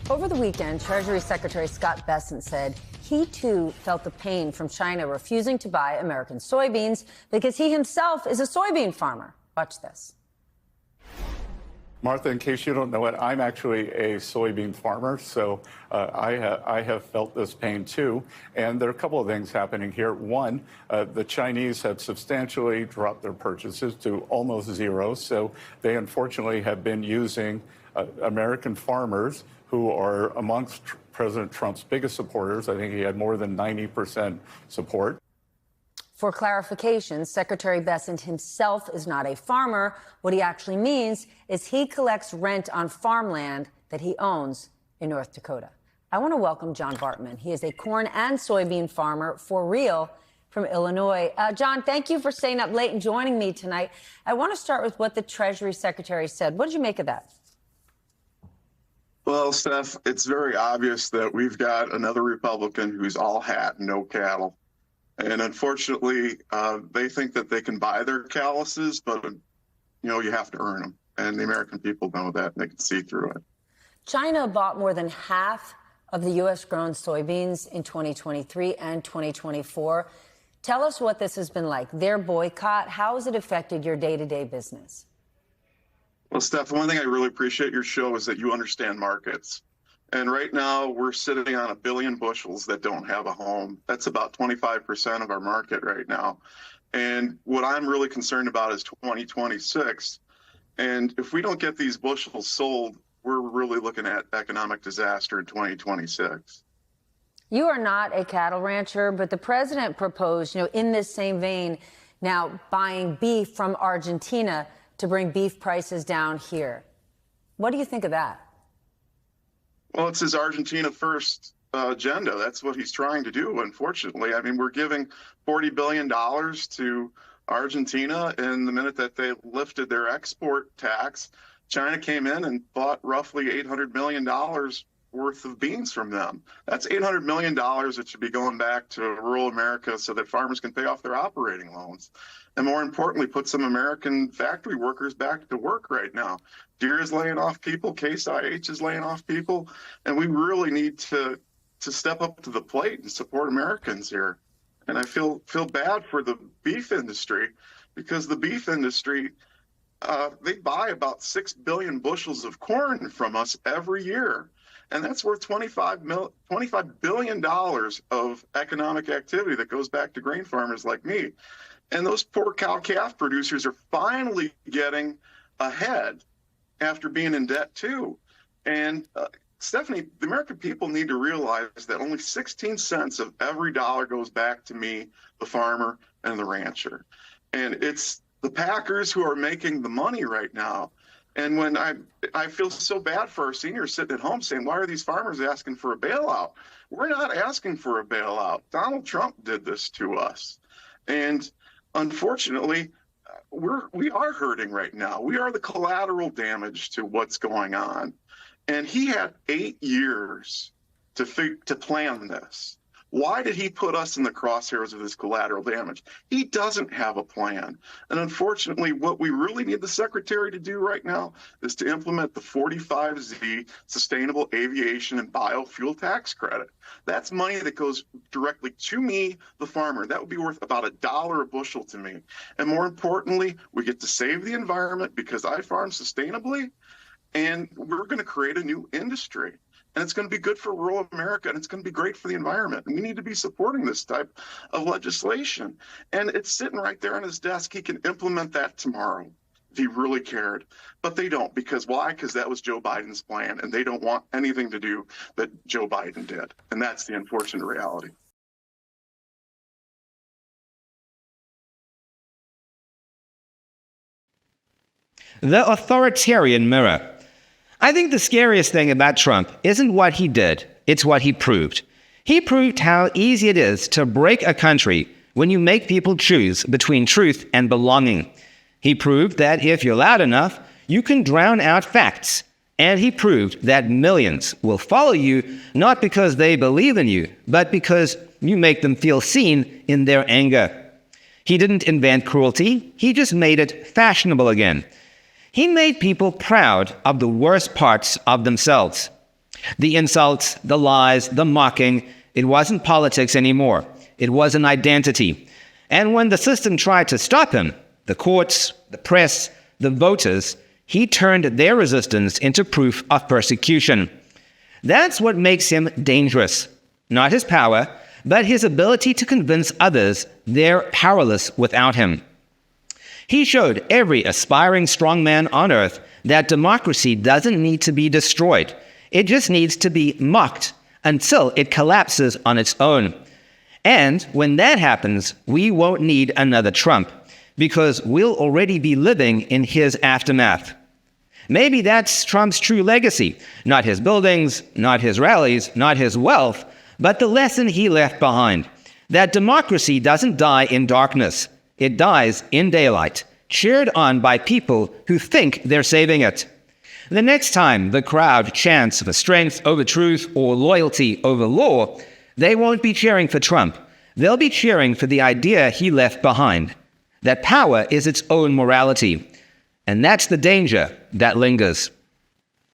Over the weekend, Treasury Secretary Scott Bessent said he too felt the pain from China refusing to buy American soybeans because he himself is a soybean farmer. Watch this. Martha, in case you don't know it, I'm actually a soybean farmer, so I have felt this pain too. And there are a couple of things happening here. One, the Chinese have substantially dropped their purchases to almost zero, so they unfortunately have been using American farmers who are amongst President Trump's biggest supporters. I think he had more than 90% support. For clarification, Secretary Bessent himself is not a farmer. What he actually means is he collects rent on farmland that he owns in North Dakota. I want to welcome John Bartman. He is a corn and soybean farmer for real from Illinois. John, thank you for staying up late and joining me tonight. I want to start with what the Treasury Secretary said. What did you make of that? Well, Steph, it's very obvious that we've got another Republican who's all hat, no cattle. And unfortunately, they think that they can buy their calluses, but, you have to earn them. And the American people know that, and they can see through it. China bought more than half of the U.S.-grown soybeans in 2023 and 2024. Tell us what this has been like. Their boycott, how has it affected your day-to-day business? Well, Steph, one thing I really appreciate your show is that you understand markets. And right now we're sitting on 1 billion bushels that don't have a home. That's about 25% of our market right now. And what I'm really concerned about is 2026. And if we don't get these bushels sold, we're really looking at economic disaster in 2026. You are not a cattle rancher, but the president proposed, in this same vein, now buying beef from Argentina to bring beef prices down here. What do you think of that? Well, it's his Argentina first agenda. That's what he's trying to do, unfortunately. I mean, we're giving $40 billion to Argentina, and the minute that they lifted their export tax, China came in and bought roughly $800 million worth of beans from them. That's $800 million that should be going back to rural America so that farmers can pay off their operating loans. And more importantly, put some American factory workers back to work right now. Deere is laying off people, Case IH is laying off people, and we really need to step up to the plate and support Americans here. And I feel bad for the beef industry, because the beef industry, they buy about 6 billion bushels of corn from us every year. And that's worth $25 billion of economic activity that goes back to grain farmers like me. And those poor cow-calf producers are finally getting ahead after being in debt too. And Stephanie, the American people need to realize that only 16 cents of every dollar goes back to me, the farmer, and the rancher. And it's the packers who are making the money right now. And when I feel so bad for our seniors sitting at home saying, why are these farmers asking for a bailout? We're not asking for a bailout. Donald Trump did this to us. And unfortunately, we are hurting right now. We are the collateral damage to what's going on. And he had 8 years to plan this. Why did he put us in the crosshairs of this collateral damage? He doesn't have a plan. And unfortunately, what we really need the secretary to do right now is to implement the 45Z Sustainable Aviation and Biofuel Tax Credit. That's money that goes directly to me, the farmer. That would be worth about $1 a bushel to me. And more importantly, we get to save the environment because I farm sustainably, and we're going to create a new industry. And it's going to be good for rural America, and it's going to be great for the environment. And we need to be supporting this type of legislation. And it's sitting right there on his desk. He can implement that tomorrow if he really cared. But they don't. Because why? Because that was Joe Biden's plan, and they don't want anything to do that Joe Biden did. And that's the unfortunate reality. The authoritarian mirror. I think the scariest thing about Trump isn't what he did, it's what he proved. He proved how easy it is to break a country when you make people choose between truth and belonging. He proved that if you're loud enough, you can drown out facts. And he proved that millions will follow you not because they believe in you, but because you make them feel seen in their anger. He didn't invent cruelty, he just made it fashionable again. He made people proud of the worst parts of themselves. The insults, the lies, the mocking, it wasn't politics anymore. It was an identity. And when the system tried to stop him, the courts, the press, the voters, he turned their resistance into proof of persecution. That's what makes him dangerous. Not his power, but his ability to convince others they're powerless without him. He showed every aspiring strongman on earth that democracy doesn't need to be destroyed. It just needs to be mocked until it collapses on its own. And when that happens, we won't need another Trump, because we'll already be living in his aftermath. Maybe that's Trump's true legacy. Not his buildings, not his rallies, not his wealth, but the lesson he left behind. That democracy doesn't die in darkness. It dies in daylight, cheered on by people who think they're saving it. The next time the crowd chants for strength over truth or loyalty over law, they won't be cheering for Trump. They'll be cheering for the idea he left behind, that power is its own morality. And that's the danger that lingers.